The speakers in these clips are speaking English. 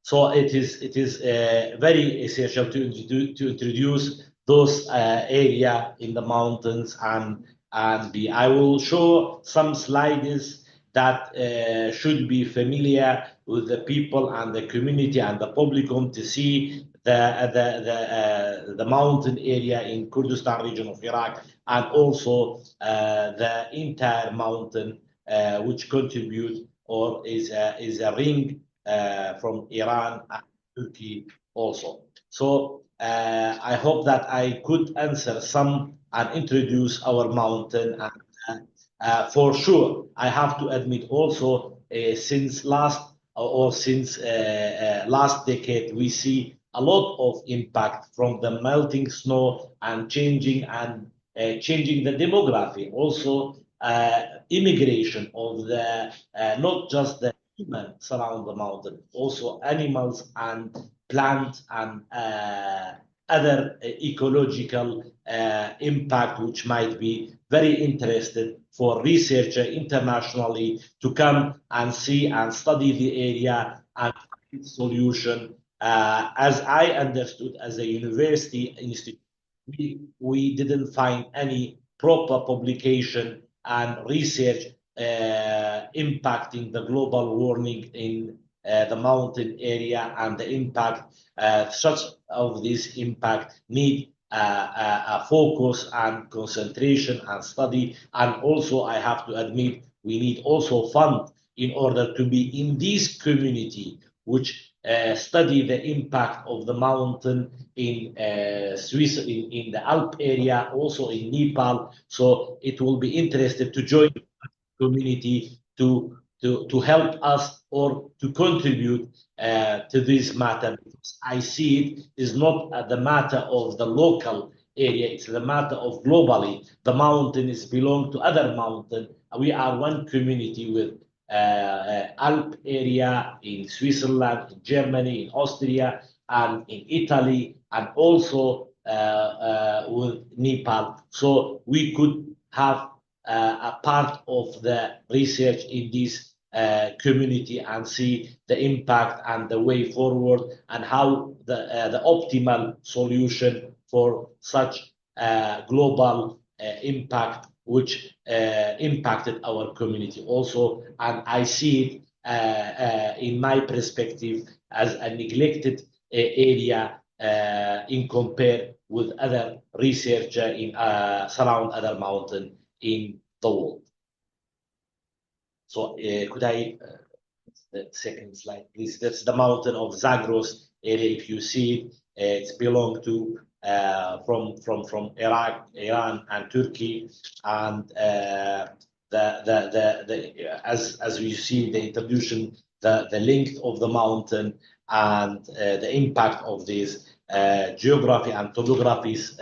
So it is very essential to introduce those area in the mountains, and I will show some slides that should be familiar with the people and the community and the public to see the mountain area in Kurdistan region of Iraq, and also the entire mountain which contribute or is a ring from Iran and Turkey also. So I hope that I could answer some and introduce our mountain. And for sure, I have to admit also, since last decade, we see a lot of impact from the melting snow and changing the demography. Also, immigration of the not just the human surround the mountain, also animals and plants and other ecological impact, which might be very interested for researcher internationally to come and see and study the area and find solution. As I understood, as a university institute, we didn't find any proper publication and research impacting the global warming in the mountain area, and the impact such of this impact need a focus and concentration and study. And also, I have to admit, we need also fund in order to be in this community which study the impact of the mountain in Swiss, in the Alp area, also in Nepal. So it will be interested to join the community to help us or to contribute to this matter. I see it is not the matter of the local area, it's the matter of globally. The mountain is belong to other mountain. We are one community with Alp area in Switzerland, in Germany, in Austria, and in Italy, and also with Nepal. So we could have a part of the research in this community and see the impact and the way forward, and how the optimal solution for such global impact which impacted our community also. And I see it in my perspective as a neglected area in compare with other research in surround other mountain in the world. So could I the second slide, please? That's the mountain of Zagros area. If you see it, it's belong to from Iraq, Iran, and Turkey, and as we see the introduction, the length of the mountain and the impact of this geography and topography's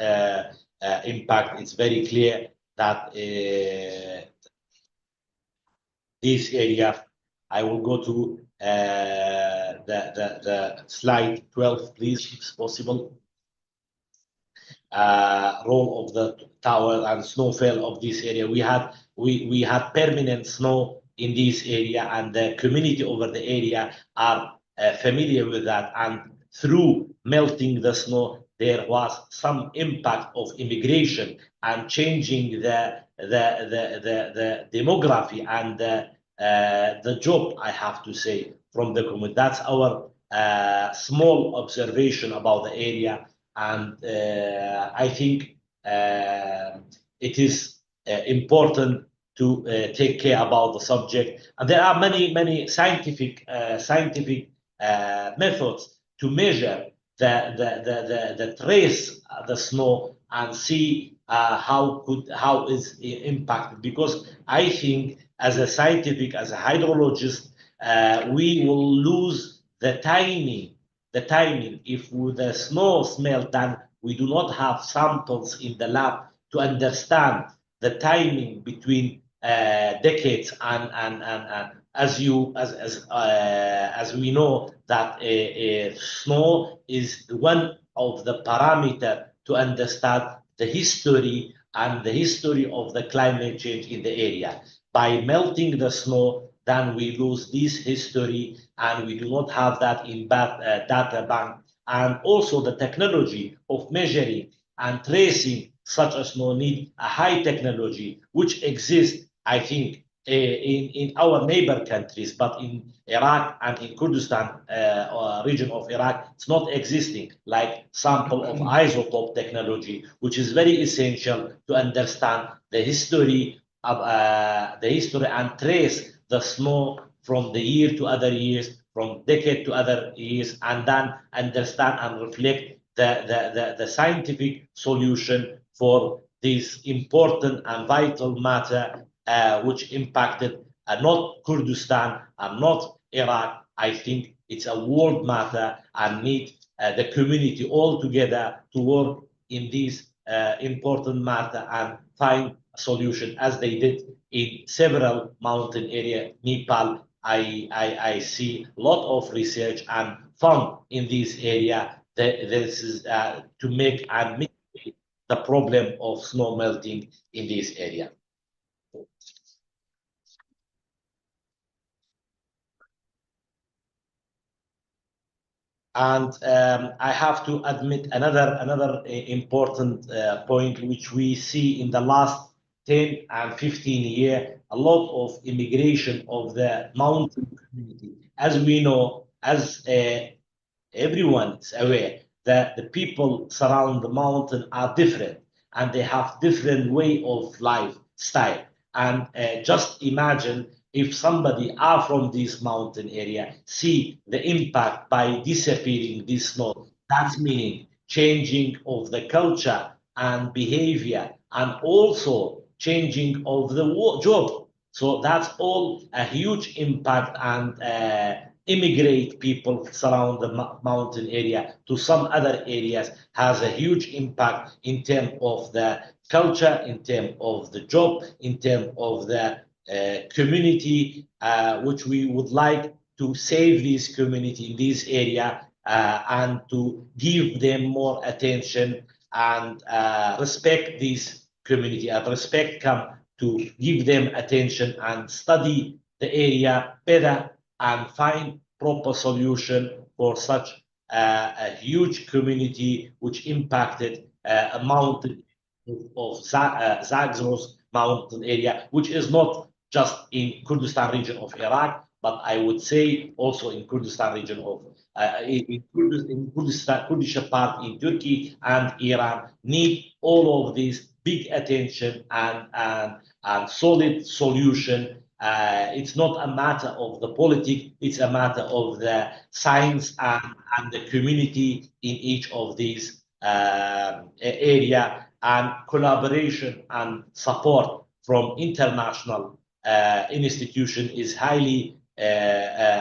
impact. It's very clear that this area. I will go to the slide 12, please, if possible. Role of the tower and snowfall of this area. We had permanent snow in this area, and the community over the area are familiar with that. And through melting the snow, there was some impact of immigration and changing the demography and the job, I have to say, from the community. That's our small observation about the area. And I think it is important to take care about the subject. And there are many scientific methods to measure the trace the snow and see how is it impacted. Because I think as a scientific, as a hydrologist, we will lose the timing if the snow melt, then we do not have samples in the lab to understand the timing between decades. And as we know that snow is one of the parameter to understand the history and the history of the climate change in the area. By melting the snow, then we lose this history, and we do not have that in data bank. And also the technology of measuring and tracing such a snow need a high technology which exists, I think, in our neighbor countries, but in Iraq and in Kurdistan region of Iraq, it's not existing, like sample of isotope technology, which is very essential to understand the history of the history and trace the snow from the year to other years, from decade to other years, and then understand and reflect the scientific solution for this important and vital matter which impacted not Kurdistan and not Iraq. I think it's a world matter and need the community all together to work in this important matter and find a solution as they did in several mountain area. Nepal, I see a lot of research and fund in this area. This is to make and mitigate the problem of snow melting in this area. And I have to admit another important point which we see in the last 10 and 15 years, a lot of immigration of the mountain community. As we know, as everyone is aware, that the people surround the mountain are different and they have different way of lifestyle. And just imagine if somebody are from this mountain area, see the impact by disappearing this snow. That's meaning changing of the culture and behavior, and also changing of the job. So that's all a huge impact, and immigrate people surround the mountain area to some other areas has a huge impact in terms of the culture, in terms of the job, in terms of the community, which we would like to save this community in this area and to give them more attention and respect this community, and respect come to give them attention and study the area better and find proper solution for such a huge community which impacted a mountain of Zagros Mountain area, which is not just in Kurdistan region of Iraq, but I would say also in Kurdistan region of in Kurdistan, Kurdish part in Turkey and Iran, need all of these big attention and solid solution. It's not a matter of the politics, it's a matter of the science and the community in each of these area, and collaboration and support from international institution is highly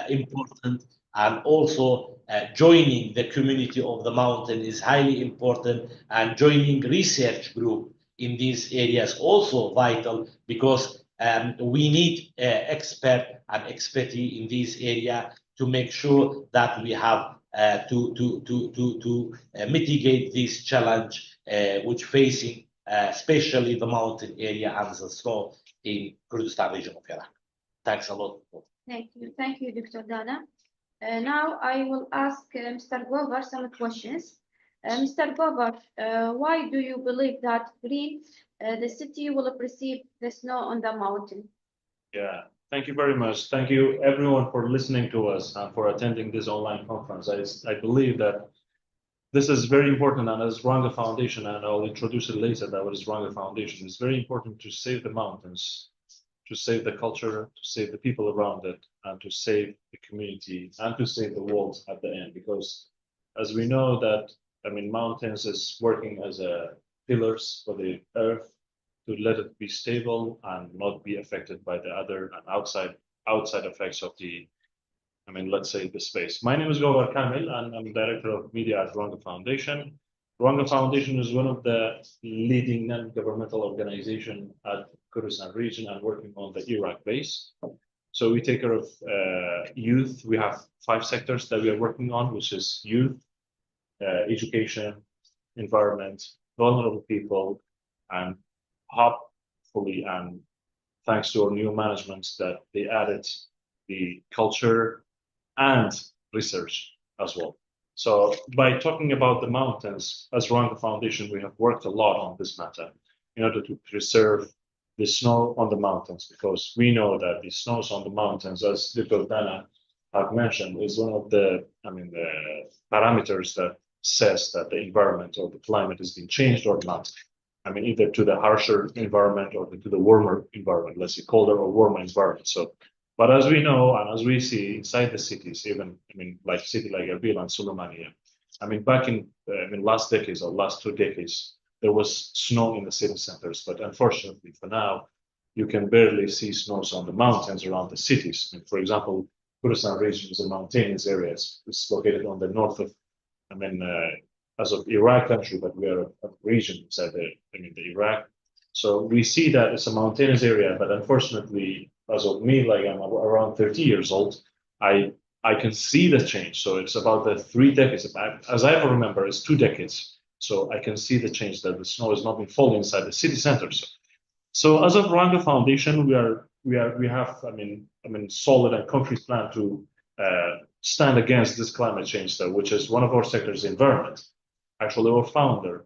important, and also joining the community of the mountain is highly important, and joining research group in these areas also vital, because we need expert and expertise in this area to make sure that we have to mitigate this challenge which facing especially the mountain area and the snow in Kurdistan region of Iraq. Thanks a lot. Thank you, Dr. Dana. Now I will ask Mr. Govar some questions. Mr. Govar, why do you believe that the city will perceive the snow on the mountain? Yeah, thank you very much. Thank you everyone for listening to us and for attending this online conference. I believe that this is very important, and as Ranga Foundation, and I'll introduce it later, that what is Ranga Foundation, it's very important to save the mountains, to save the culture, to save the people around it, and to save the community, and to save the world at the end. Because as we know that, I mean, mountains is working as a pillars for the earth to let it be stable and not be affected by the other and outside effects of the, I mean, let's say the space. My name is Govar Kamil, and I'm Director of Media at Ranga Foundation. Ranga Foundation is one of the leading non-governmental organizations at Kurdistan region and working on the Iraq base. So we take care of youth. We have 5 sectors that we are working on, which is youth, education, environment, vulnerable people, and hopefully, and thanks to our new management, that they added the culture, and research as well. So by talking about the mountains, as Rwanda Foundation, we have worked a lot on this matter in order to preserve the snow on the mountains, because we know that the snows on the mountains, as Dr. Dana have mentioned, is one of the, the parameters that says that the environment or the climate has been changed or not. Either to the harsher environment or to the warmer environment, let's say colder or warmer environment. So, but as we know, and as we see inside the cities, even, like city like Erbil and Sulaymaniyah, back in, last decades or last 2 decades, there was snow in the city centers, but unfortunately for now, you can barely see snows on the mountains around the cities. For example, Kurdistan region is a mountainous area. It's located on the north of, as of Iraq country, but we are a region inside the Iraq. So we see that it's a mountainous area, but unfortunately, as of me, like I'm around 30 years old, I can see the change. So it's about the 3 decades. As I remember, it's 2 decades. So I can see the change that the snow has not been falling inside the city centers. So as of Rwanda Foundation, we have solid and concrete plan to stand against this climate change, though, which is one of our sectors, environment. Actually, our founder,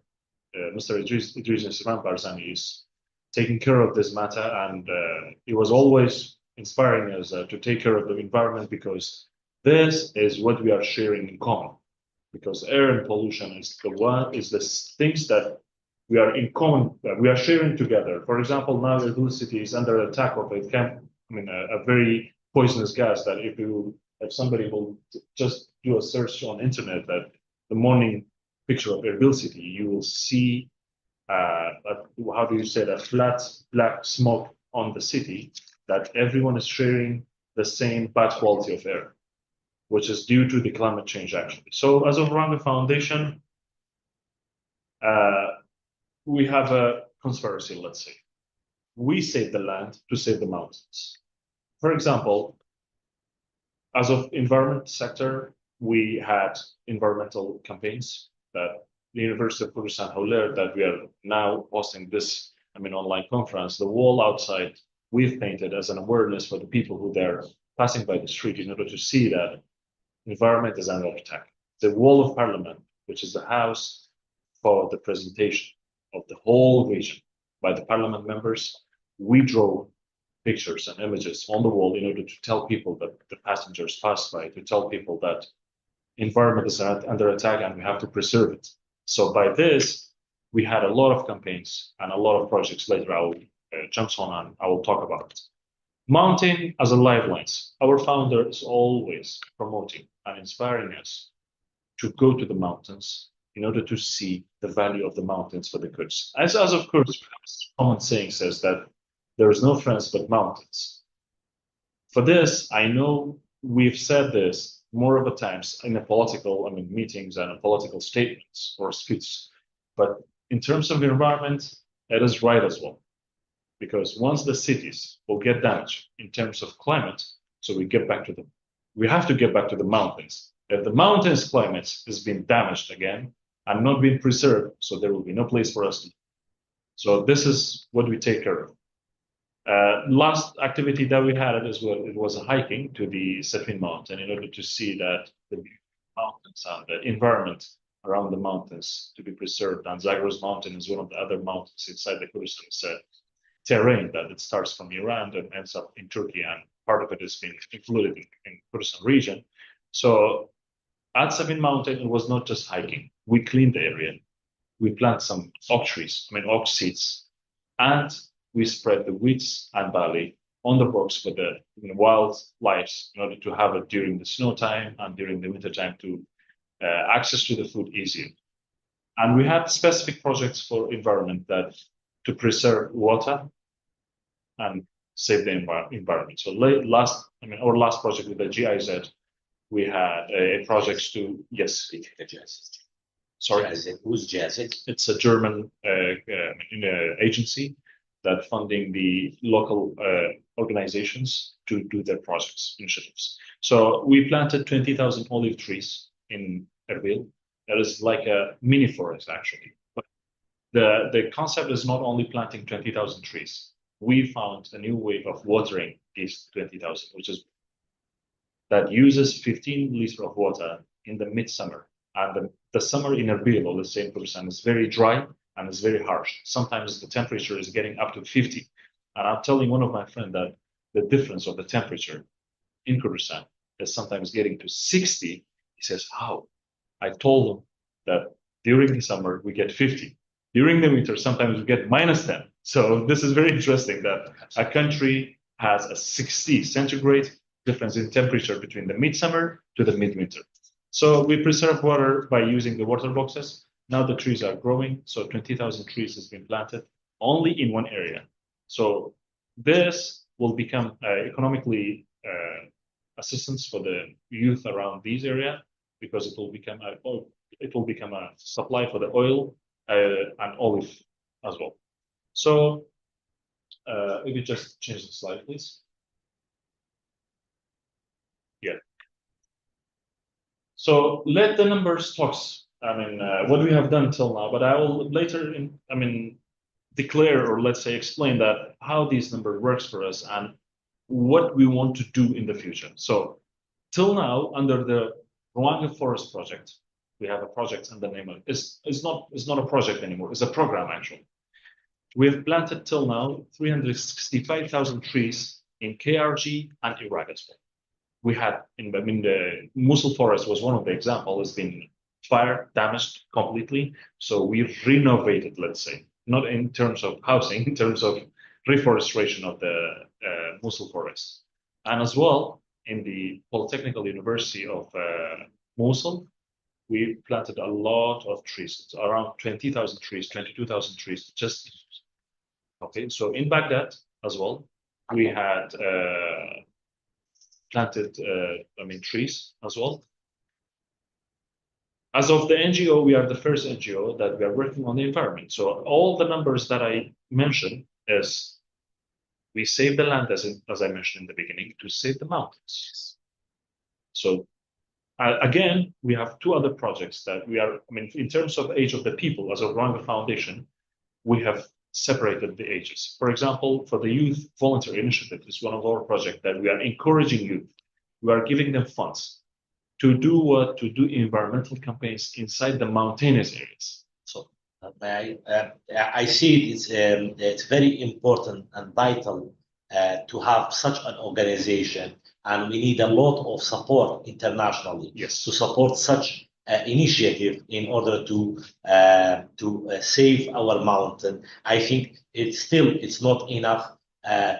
Mr. Idris Nsiman Barzani, is taking care of this matter, and he was always inspiring us to take care of the environment, because this is what we are sharing in common. Because air and pollution is the things that we are in common, that we are sharing together. For example, now Erbil city is under attack of a very poisonous gas that if somebody will just do a search on internet, that the morning picture of Erbil city, you will see how do you say that, flat black smoke on the city, that everyone is sharing the same bad quality of air, which is due to the climate change actually. So as of Rwanda Foundation, we have a conspiracy, let's say. We save the land to save the mountains. For example, as of environment sector, we had environmental campaigns that the University of Kurdistan Hawler, that we are now hosting this, online conference. The wall outside we've painted as an awareness for the people who are passing by the street, in order to see that environment is under attack. The wall of parliament, which is the house for the presentation of the whole region by the parliament members, we draw pictures and images on the wall in order to tell people that the passengers pass by, to tell people that environment is under attack and we have to preserve it. So by this, we had a lot of campaigns and a lot of projects. Later I will jump on and I will talk about it. Mountain as a lifelines. Our founder is always promoting and inspiring us to go to the mountains in order to see the value of the mountains for the Kurds. As of course, common saying says that there is no friends but mountains. For this, I know we've said this more of the times in the political, meetings and political statements or speeches, but in terms of the environment, it is right as well. Because once the cities will get damaged in terms of climate, so we have to get back to the mountains. If the mountains' climate has been damaged again and not been preserved, so there will be no place for us to. So this is what we take care of. Last activity that we had it was a hiking to the Sefin Mountain in order to see that the mountains and the environment around the mountains to be preserved. And Zagros Mountain is one of the other mountains inside the Kurdistan terrain that it starts from Iran and ends up in Turkey, and part of it is being included in Kurdistan region. So at Sefin Mountain, it was not just hiking. We cleaned the area. We planted some oak trees, oak seeds, and we spread the wheats and barley on the rocks for the wildlife in order to have it during the snow time and during the winter time to access to the food easier. And we had specific projects for environment that to preserve water and save the environment. So our last project with the GIZ, we had a project to, yes. Sorry. Who's GIZ? It's a German agency that funding the local organizations to do their projects, initiatives. So we planted 20,000 olive trees in Erbil. That is like a mini forest, actually. But the concept is not only planting 20,000 trees. We found a new way of watering these 20,000, which is that uses 15 liters of water in the midsummer. And the summer in Erbil, or let's say in Kurdistan, is very dry and it's very harsh. Sometimes the temperature is getting up to 50. And I'm telling one of my friends that the difference of the temperature in Kurdistan is sometimes getting to 60. He says, how? I told him that during the summer, we get 50. During the winter, sometimes we get -10. So this is very interesting that a country has a 60 centigrade difference in temperature between the midsummer to the midwinter. So we preserve water by using the water boxes. Now the trees are growing. So 20,000 trees has been planted only in one area. So this will become economically assistance for the youth around these area, because it will become a supply for the oil and olive as well. So if you just change the slide, please. Yeah. So let the numbers talk. I mean, what we have done till now, but I will later, declare, or let's say explain that how this number works for us and what we want to do in the future. So till now, under the Ruanga Forest Project, we have a project and the name of it's not a project anymore, it's a program actually. We have planted till now 365,000 trees in KRG and Iraq as well. We had the Mosul forest was one of the examples, has been fire damaged completely. So we renovated, let's say, not in terms of housing, in terms of reforestation of the Mosul forest. And as well, in the Polytechnical University of Mosul, we planted a lot of trees. It's around 20,000 trees, 22,000 trees, just okay. So in Baghdad as well, we had planted, trees as well. As of the NGO, we are the first NGO that we are working on the environment. So all the numbers that I mentioned is we save the land, as I mentioned in the beginning, to save the mountains. So again, we have two other projects that we are, in terms of age of the people, as a Ruanga Foundation, we have separated the ages. For example, for the Youth Volunteer Initiative, is one of our projects that we are encouraging youth. We are giving them funds to do what? To do environmental campaigns inside the mountainous areas. So I see it's very important and vital to have such an organization, and we need a lot of support internationally to support such initiative in order to save our mountain. I think it's not enough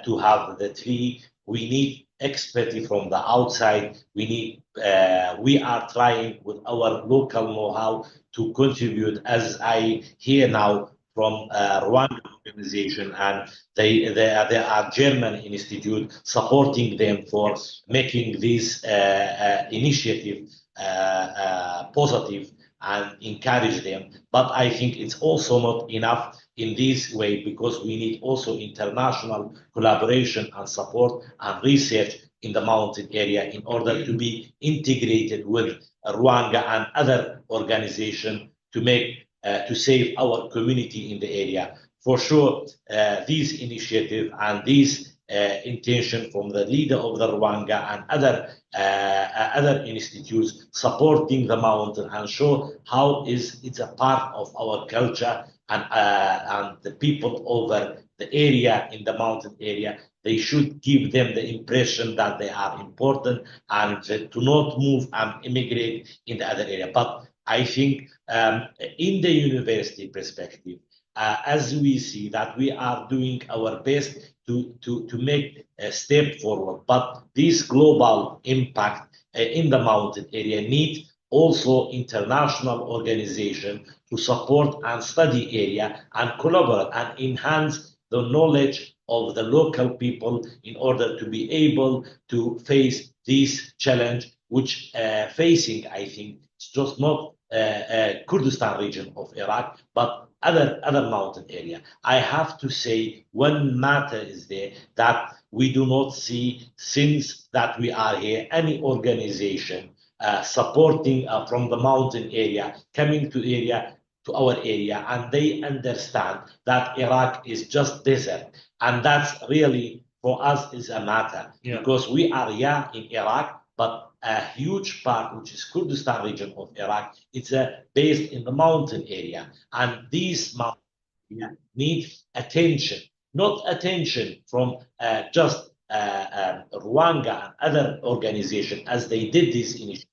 to have the tree. We need expertise from the outside. We are trying with our local know-how to contribute, as I hear now from Rwanda organization, and they are German institute supporting them for making this initiative positive and encourage them. But I think it's also not enough in this way, because we need also international collaboration and support and research in the mountain area in order to be integrated with Ruanga and other organizations to save our community in the area. For sure, this initiative and this intention from the leader of the Ruanga and other institutes supporting the mountain and show how it's a part of our culture, and the people over the area in the mountain area, they should give them the impression that they are important and to not move and immigrate in the other area. But I think in the university perspective, as we see that we are doing our best to make a step forward, but this global impact in the mountain area needs also international organization to support and study area and collaborate and enhance the knowledge of the local people in order to be able to face this challenge, which facing, I think, it's just not Kurdistan region of Iraq, but other mountain area. I have to say one matter is there that we do not see, since that we are here, any organization supporting from the mountain area coming to our area, and they understand that Iraq is just desert, and that's really for us is a matter, because we are in Iraq, but a huge part, which is Kurdistan region of Iraq, it's based in the mountain area. And these mountain need attention, not attention from just Rwanda and other organizations as they did this initiative,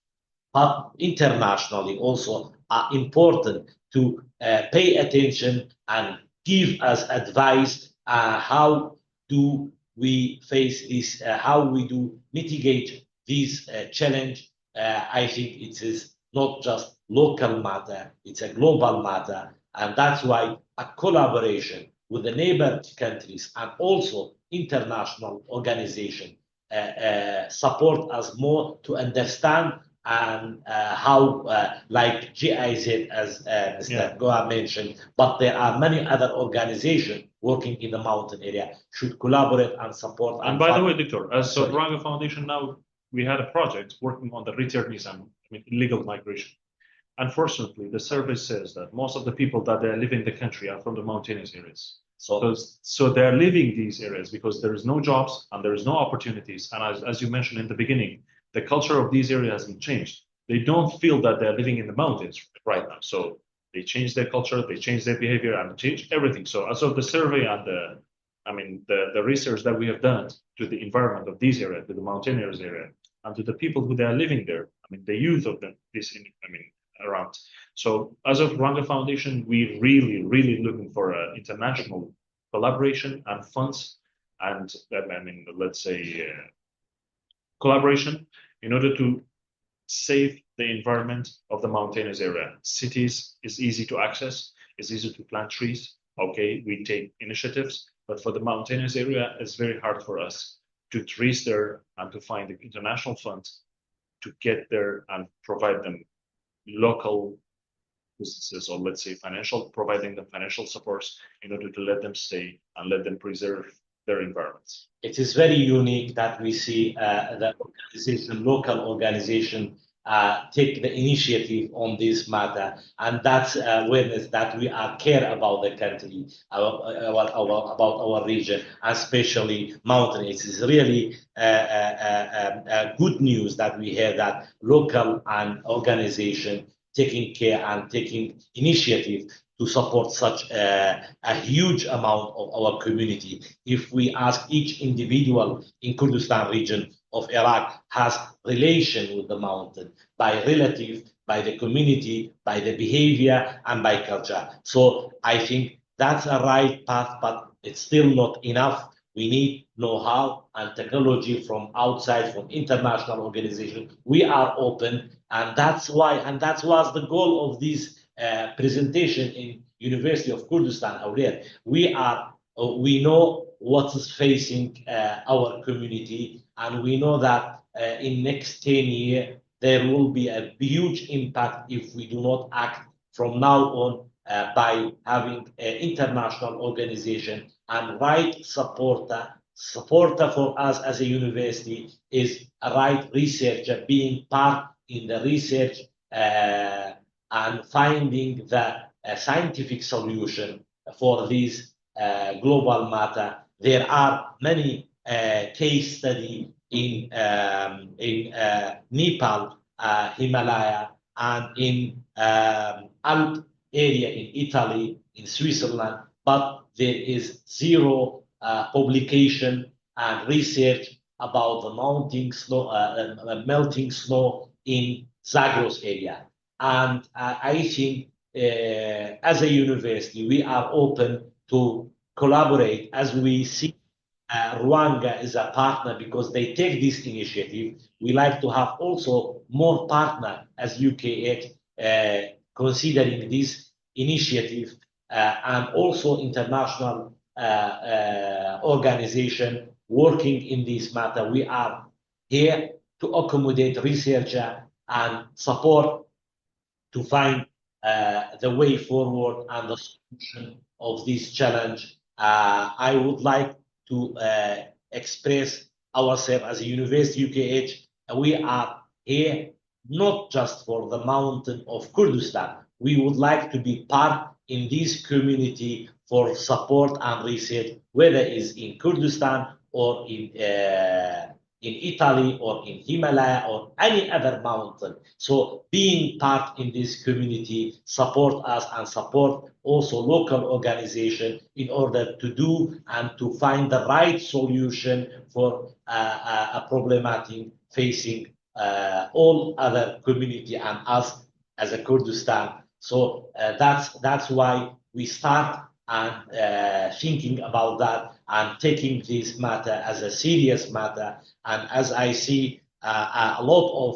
but internationally also are important to pay attention and give us advice how do we face this, how we do mitigate this challenge. I think it is not just local matter, it's a global matter. And that's why a collaboration with the neighbor countries and also international organizations support us more to understand and how, like GIZ, as Mr. Goa mentioned, but there are many other organizations working in the mountain area, should collaborate and support. And by the way, Doctor, as Ranga Foundation now, we had a project working on the returnees and illegal migration. Unfortunately, the survey says that most of the people that they live in the country are from the mountainous areas. So they're leaving these areas because there is no jobs and there is no opportunities. And as you mentioned in the beginning, the culture of these areas hasn't changed. They don't feel that they're living in the mountains right now. So they change their culture, they change their behavior, and change everything. So as of the survey and the research that we have done to the environment of these areas, to the mountainous area, and to the people who they are living there, the youth of them, around. So as of Ranga Foundation, we really looking for international collaboration and funds and let's say collaboration in order to save the environment of the mountainous area. Cities is easy to access, it's easy to plant trees. Okay, we take initiatives, but for the mountainous area, it's very hard for us to trace there and to find the international funds to get there and provide them local businesses, or let's say providing them financial supports in order to let them stay and let them preserve their environments. It is very unique that we see the local organization take the initiative on this matter, and that's awareness that we are care about the country, about our region, especially mountain. It is really good news that we hear that local and organization taking care and taking initiative to support such a huge amount of our community. If we ask each individual in Kurdistan region of Iraq has relation with the mountain by relative, by the community, by the behavior, and by culture. So I think that's a right path, but it's still not enough. We need know-how and technology from outside, from international organizations. We are open, and that was the goal of this presentation in University of Kurdistan. We know what is facing our community, and we know that in next 10 years there will be a huge impact if we do not act from now on by having an international organization and right supporter for us as a university is a right researcher being part in the research and finding the scientific solution for this global matter. There are many case studies in Nepal, Himalaya, and in Alp area in Italy, in Switzerland, but there is zero publication and research about the melting snow in Zagros area. And I think as a university, we are open to collaborate as we see Rwanda is a partner because they take this initiative. We like to have also more partner as UKH considering this initiative and also international organization working in this matter. We are here to accommodate researcher and support to find the way forward and the solution of this challenge. I would like to express ourselves as a University UKH. We are here not just for the mountain of Kurdistan. We would like to be part in this community for support and research, whether it's in Kurdistan or in in Italy or in Himalaya or any other mountain. So being part in this community support us and support also local organization in order to do and to find the right solution for a problematic facing all other community and us as a Kurdistan. So that's why we start and thinking about that and taking this matter as a serious matter. And as I see a lot of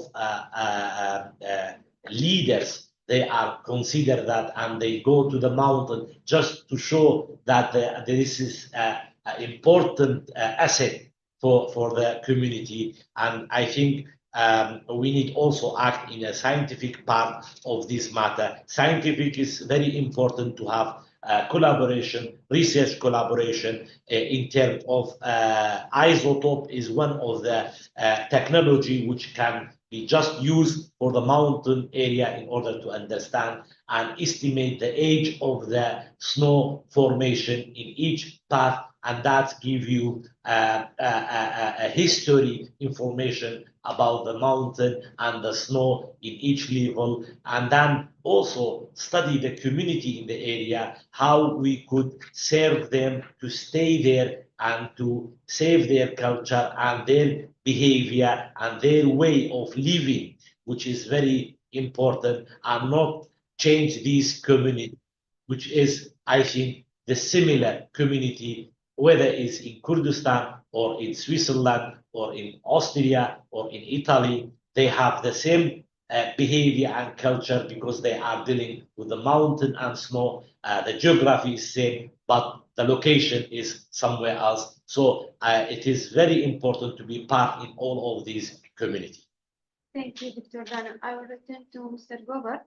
leaders, they are consider that and they go to the mountain just to show that this is an important asset for the community. And I think we need also act in a scientific part of this matter. Scientific is very important to have collaboration, research collaboration in terms of isotope is one of the technology which can be just used for the mountain area in order to understand and estimate the age of the snow formation in each path, and that give you a history information about the mountain and the snow in each level, and then also study the community in the area, how we could serve them to stay there and to save their culture and their behavior and their way of living, which is very important, and not change this community, which is, I think, the similar community, whether it's in Kurdistan or in Switzerland or in Austria or in Italy. They have the same behavior and culture because they are dealing with the mountain and snow. The geography is same, but the location is somewhere else. So it is very important to be part in all of these communities. Thank you, Dr. Dana. I will return to Mr. Gover.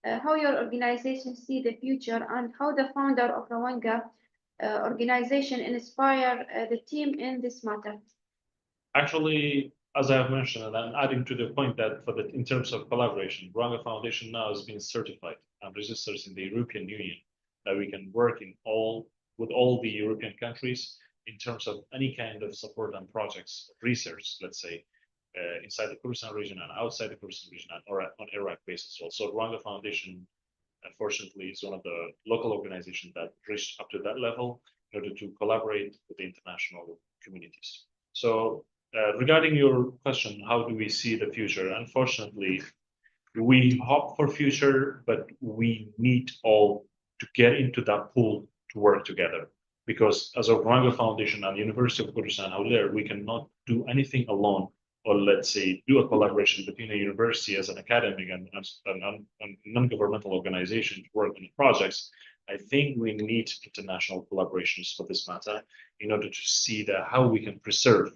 How your organization see the future and how the founder of Rawanga organization inspire the team in this matter? Actually, as I have mentioned, and I'm adding to the point that in terms of collaboration, Rawanga Foundation now has been certified and registered in the European Union that we can work with all the European countries in terms of any kind of support and projects, research, let's say, inside the Kurdistan region and outside the Kurdistan region or on Iraq basis as well. So Rawanga Foundation, unfortunately, is one of the local organizations that reached up to that level in order to collaborate with the international communities. So regarding your question, how do we see the future? Unfortunately, we hope for future, but we need all to get into that pool to work together. Because as a Rawanga Foundation and the University of Kurdistan, we cannot do anything alone, or let's say do a collaboration between a university as an academic and non-governmental organization to work on projects. I think we need international collaborations for this matter in order to see how we can preserve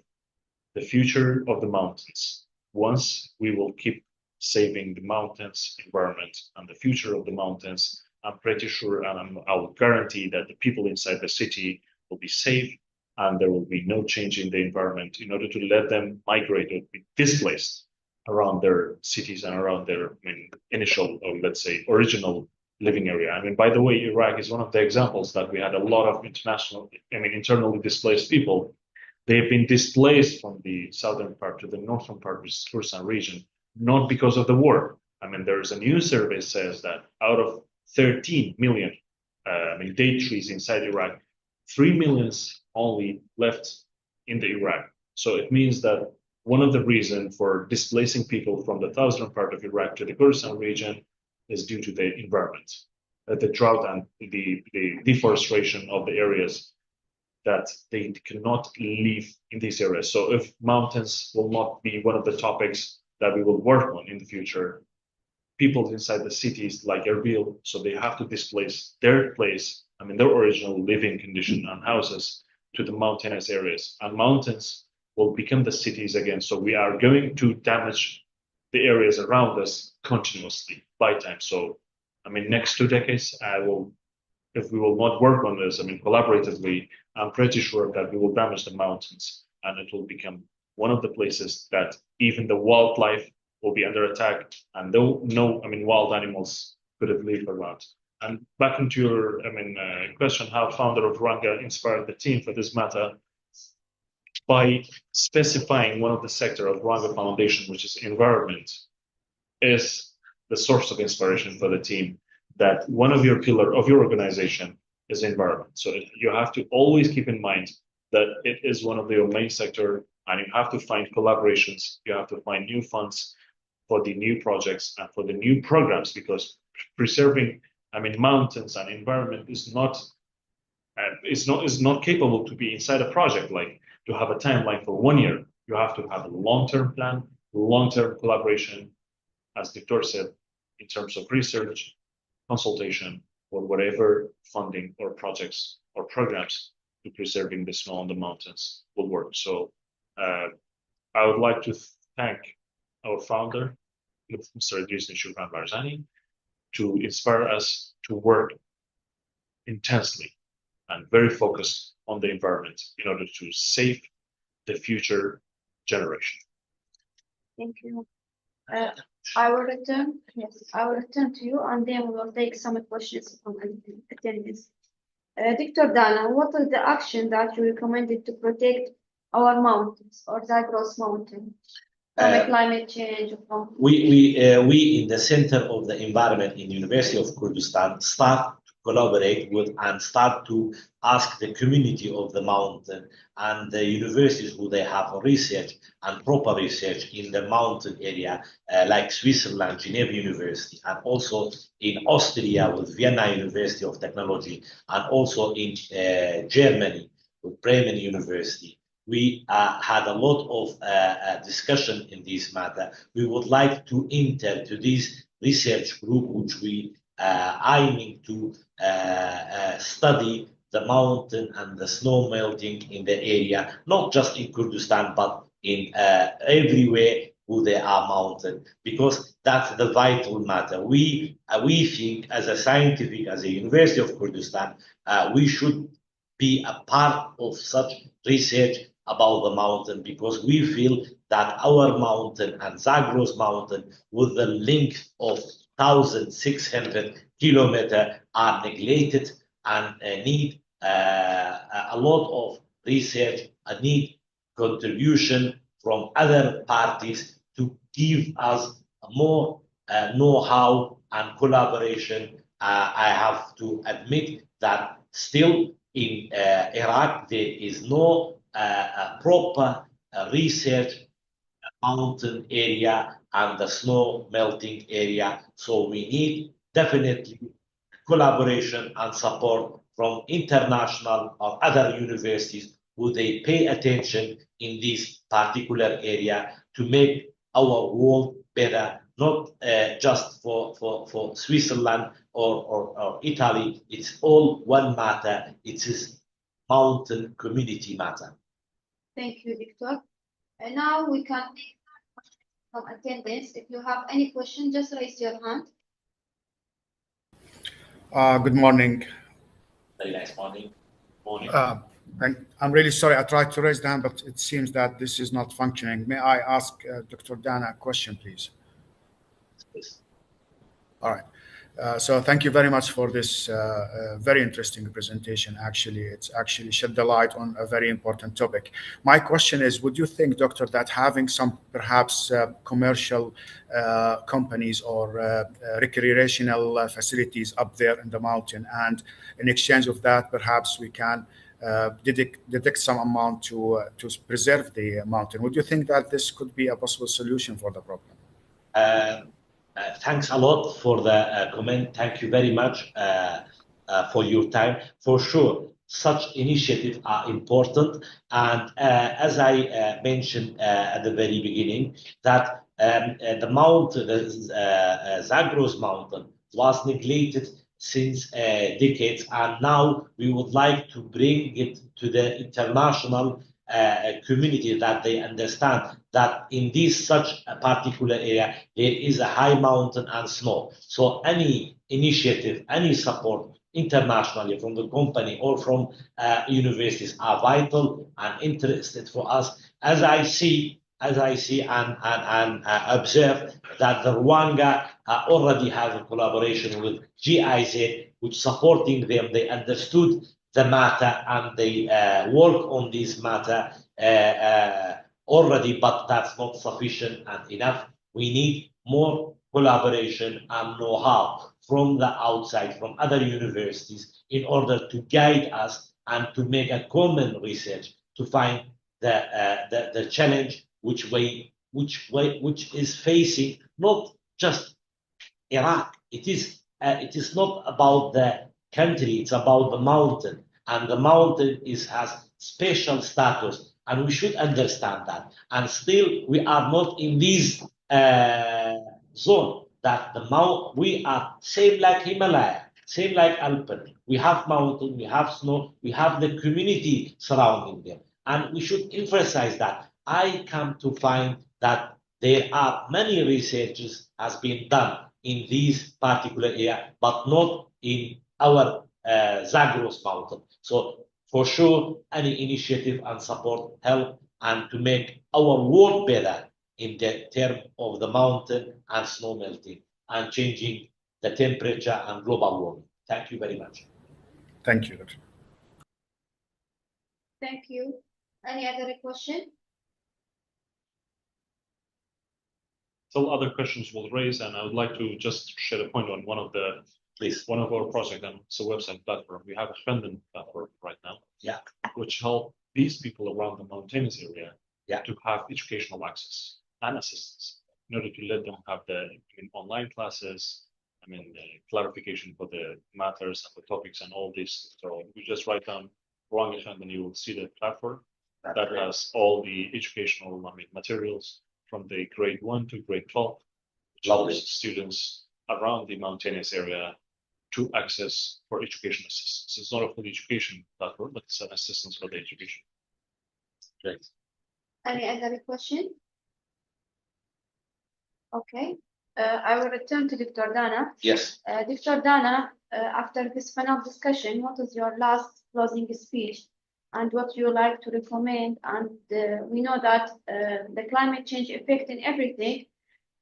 the future of the mountains. Once we will keep saving the mountains environment and the future of the mountains, I'm pretty sure and I'll guarantee that the people inside the city will be safe and there will be no change in the environment in order to let them migrate or be displaced around their cities and around their initial, or let's say, original living area. I mean, by the way, Iraq is one of the examples that we had a lot of internally displaced people. They've been displaced from the southern part to the northern part of the Kurdistan region, not because of the war. I mean, there's a new survey says that out of 13 million date trees inside Iraq, 3 million only left in the Iraq. So it means that one of the reasons for displacing people from the southern part of Iraq to the Kurdistan region is due to the environment, the drought and the deforestation of the areas, that they cannot live in these areas. So if mountains will not be one of the topics that we will work on in the future, people inside the cities like Erbil, so they have to displace their place, their original living condition and houses to the mountainous areas. And mountains will become the cities again. So we are going to damage the areas around us continuously by time. So, next 2 decades, if we will not work on this, collaboratively, I'm pretty sure that we will damage the mountains and it will become one of the places that even the wildlife will be under attack, and wild animals could have lived around. And back into your question, how founder of Rawanga inspired the team for this matter. by specifying one of the sector of Rwanda Foundation, which is environment, is the source of inspiration for the team. That one of your pillar of your organization is environment. So you have to always keep in mind that it is one of your main sector, and you have to find collaborations. You have to find new funds for the new projects and for the new programs, because preserving, mountains and environment is not capable to be inside a project, like to have a timeline for 1 year. You have to have a long-term plan, long-term collaboration, as Victor said, in terms of research, consultation, or whatever funding or projects or programs to preserving the snow on the mountains will work. So I would like to thank our founder, Mr. Idris Shukran Barzani, to inspire us to work intensely and very focused on the environment in order to save the future generation. Thank you. I will return to you, and then we will take some questions from attendees. Dr. Dana, what is the action that you recommended to protect our mountains or Zagros Mountain from climate change? We in the Center of the Environment in University of Kurdistan start to collaborate with and start to ask the community of the mountain and the universities who they have research and proper research in the mountain area, like Switzerland, Geneva University, and also in Austria with Vienna University of Technology, and also in Germany with Bremen University. We had a lot of discussion in this matter. We would like to enter to this research group, which we aiming to study the mountain and the snow melting in the area, not just in Kurdistan, but in everywhere where there are mountains, because that's the vital matter. We think as a scientific, as a University of Kurdistan, we should be a part of such research about the mountain, because we feel that our mountain and Zagros Mountain, with the length of 1,600 kilometers, are neglected and need a lot of research and need contribution from other parties to give us more know-how and collaboration. I have to admit that still in Iraq there is no proper research mountain area and the snow melting area. So we need definitely collaboration and support from international or other universities who they pay attention in this particular area to make our world better, not just for Switzerland or Italy. It's all one matter. It is mountain community matter. Thank you, Victor. And now we can take questions from attendance. If you have any question, just raise your hand. Good morning. Very nice morning. I'm really sorry. I tried to raise the hand, but it seems that this is not functioning. May I ask Dr. Dana a question, please? Yes. All right. So thank you very much for this very interesting presentation. Actually, it's actually shed the light on a very important topic. My question is, would you think, Doctor, that having some perhaps commercial companies or recreational facilities up there in the mountain, and in exchange of that, perhaps we can deduct some amount to preserve the mountain? Would you think that this could be a possible solution for the problem? Thanks a lot for the comment. Thank you very much for your time. For sure, such initiatives are important. And as I mentioned at the very beginning, that the mountain, Zagros Mountain, was neglected since decades. And now we would like to bring it to the international community, that they understand that in this such a particular area there is a high mountain and snow. So any initiative, any support internationally from the company or from universities are vital and interested for us. As I see and observe that the Rwanda already has a collaboration with GIZ, which supporting them. They understood the matter and they work on this matter already, but that's not sufficient and enough. We need more collaboration and know-how from the outside, from other universities, in order to guide us and to make a common research to find the challenge which is facing not just Iraq. It is not about the country, it's about the mountain. And the mountain has special status, and we should understand that. And still, we are not in this zone that we are same like Himalaya, same like Alpine. We have mountain, we have snow, we have the community surrounding them. And we should emphasize that. I come to find that there are many researches has been done in this particular area, but not in our Zagros Mountain. So for sure, any initiative and support help and to make our world better in the term of the mountain and snow melting and changing the temperature and global warming. Thank you very much. Thank you, Dr. Thank you. Any other question? Still other questions will raise, and I would like to just share a point on one of our projects, and it's a website platform. We have a funding platform right now, which help these people around the mountainous area to have educational access and assistance in order to let them have online classes, clarification for the matters and the topics and all this. So you just write down Rwanda Fund and you will see the platform that has all the educational materials from the grade 1 to grade 12, which allows students around the mountainous area to access for education assistance. It's not a full education platform, but it's an assistance for the education. Great. Any other question? Okay. I will return to Dr. Dana. Yes. Dr. Dana, after this panel discussion, what is your last closing speech and what you like to recommend? And we know that the climate change affecting everything,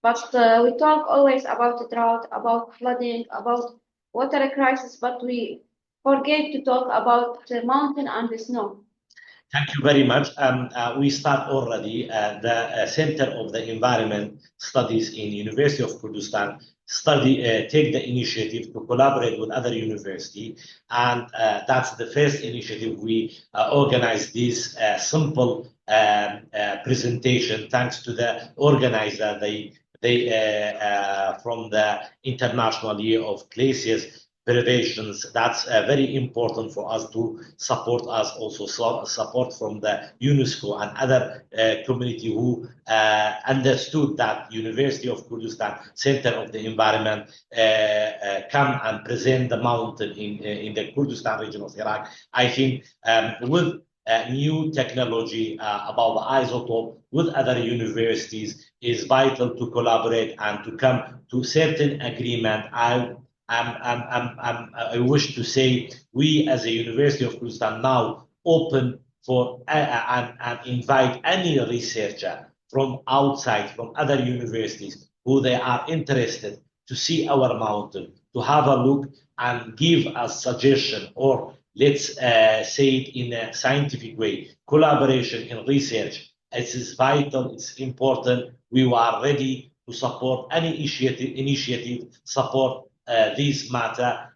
but we talk always about drought, about flooding, about water crisis, but we forget to talk about the mountain and the snow. Thank you very much. We start already the Center of the Environment Studies in University of Kurdistan take the initiative to collaborate with other university, and that's the first initiative. We organized this simple presentation thanks to the organizer. They from the International Year of Glaciers privations. That's very important for us to support us, also support from the UNESCO and other community who understood that University of Kurdistan Center of the Environment come and present the mountain in the Kurdistan region of Iraq. I think with new technology about the isotope with other universities is vital to collaborate and to come to certain agreement. I wish to say we as a University of Kurdistan now open for and invite any researcher from outside, from other universities who they are interested to see our mountain, to have a look and give a suggestion, or let's say it in a scientific way, collaboration in research. It is vital, it's important. We are ready to support any initiative, support this matter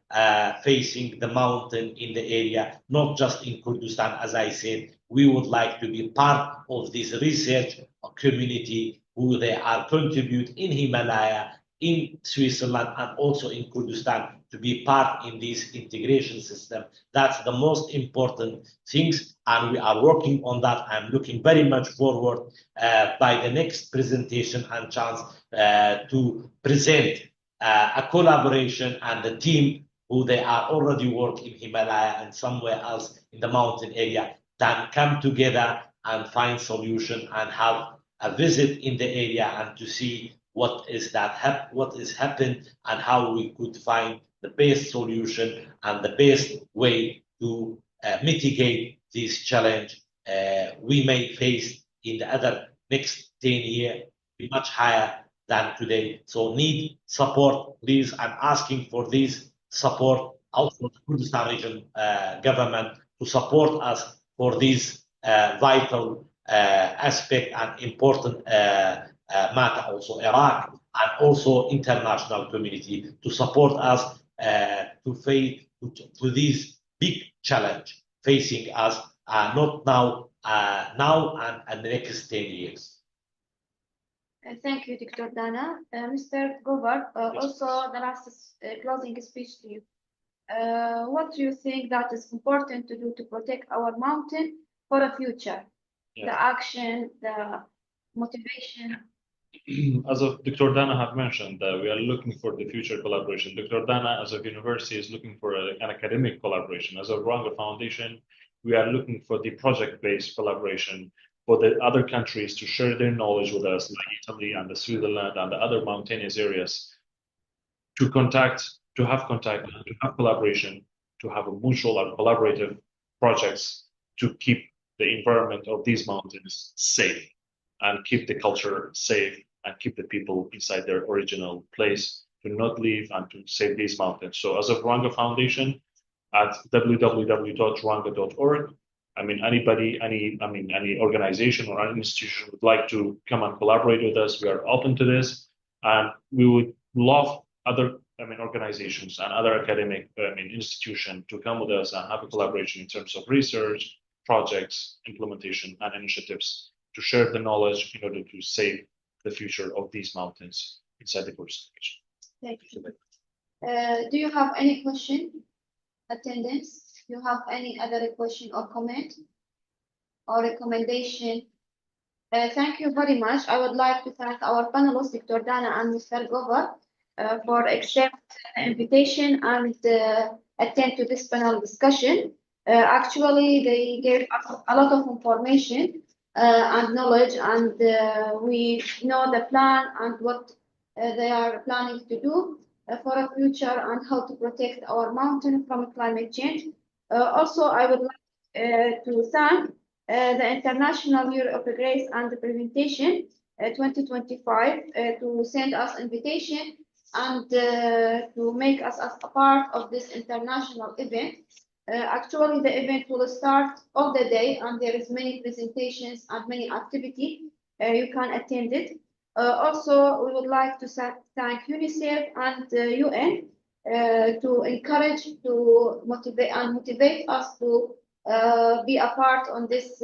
facing the mountain in the area, not just in Kurdistan. As I said, we would like to be part of this research community who they are contribute in Himalaya, in Switzerland, and also in Kurdistan to be part in this integration system. That's the most important things, and we are working on that. I'm looking very much forward by the next presentation and chance to present a collaboration and the team who they are already working in Himalaya and somewhere else in the mountain area that come together and find solution and have a visit in the area and to see what is happened and how we could find the best solution and the best way to mitigate this challenge we may face in the other next 10 years, be much higher than today. So need support, please. I'm asking for this support out from the Kurdistan region government to support us for this vital aspect and important matter, also Iraq and also international community to support us to face to this big challenge facing us not now and the next 10 years. Thank you, Dr. Dana. Mr. Gover, Yes. also the last closing speech to you. What do you think that is important to do to protect our mountain for the future? Yeah. The action, the motivation. As of Dr. Dana have mentioned, we are looking for the future collaboration. Dr. Dana, as a university, is looking for an academic collaboration. As a Rwanda Foundation, we are looking for the project-based collaboration for the other countries to share their knowledge with us, like Italy and the Switzerland and the other mountainous areas, to have contact, and to have collaboration, to have a mutual and collaborative projects to keep the environment of these mountains safe and keep the culture safe and keep the people inside their original place to not leave and to save these mountains. So as a Rwanda Foundation at www.rwanda.org, any organization or any institution would like to come and collaborate with us, we are open to this, and we would love other organizations and other academic institutions to come with us and have a collaboration in terms of research, projects, implementation, and initiatives to share the knowledge in order to save the future of these mountains inside the Kurdistan region. Thank you. Do you have any question? Attendance? You have any other question or comment or recommendation? Thank you very much. I would like to thank our panelists, Dr. Dana and Mr. Gover, for accepting the invitation and attend to this panel discussion. Actually, they gave us a lot of information and knowledge, and we know the plan and what they are planning to do for the future and how to protect our mountain from climate change. Also, I would like to thank the International Year of Grace and Prevention 2025 to send us invitation and to make us as a part of this international event. Actually, the event will start all the day, and there is many presentations and many activities. You can attend it. Also, we would like to thank UNICEF and UN to encourage, to motivate us to be a part on this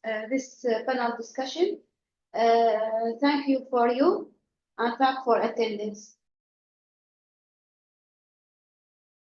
panel discussion. Thank you for you, and thank for attendance.